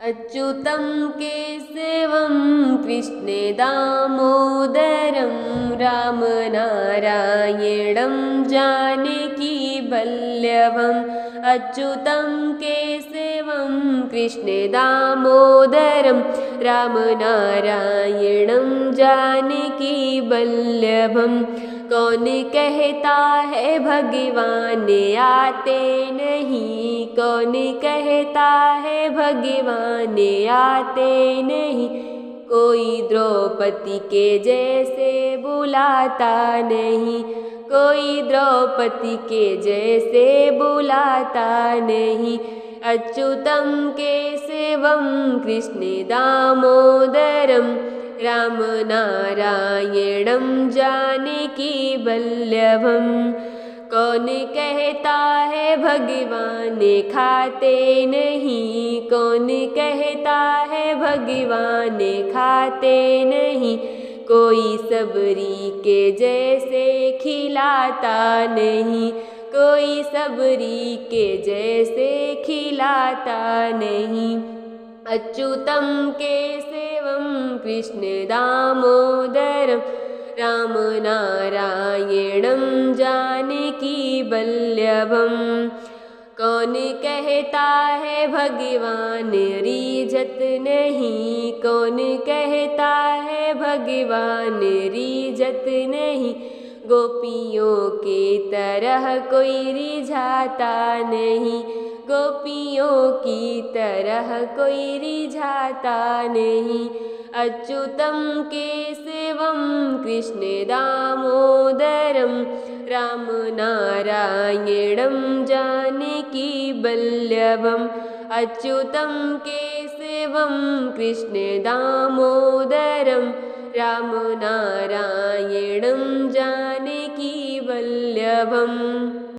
अच्युतं केशवं कृष्णे दामोदरं रामनारायणं जानकीवल्लभम् अच्युतं केशवं कृष्णे दामोदरं रामनारायणं जानकीवल्लभम् कौन कहता है भगवान आते नहीं, कौन कहता है भगवान आते नहीं। कोई द्रौपदी के जैसे बुलाता नहीं, कोई द्रौपदी के जैसे बुलाता नहीं। अच्युतं केशवं कृष्णे दामोदरं रामनारायणं जानकीवल्लभम् कौन कहता है भगवान खाते नहीं, कौन कहता है भगवान खाते नहीं। कोई सबरी के जैसे खिलाता नहीं, कोई सबरी के जैसे खिलाता नहीं। अच्युतं केशवं कृष्णे दामोदरं रामनारायणं जानकीवल्लभम् कौन कहता है भगवान रीझत नहीं, कौन कहता है भगवान रीझत नहीं। गोपियों की तरह कोई रिझाता नहीं, गोपियों की तरह कोई रिझाता नहीं। अच्युतं केशवं कृष्णे दामोदरं रामनारायणं जानकीवल्लभम् अच्युतं केशवं कृष्णे दामोदरं रामनारायणं जानकीवल्लभम्।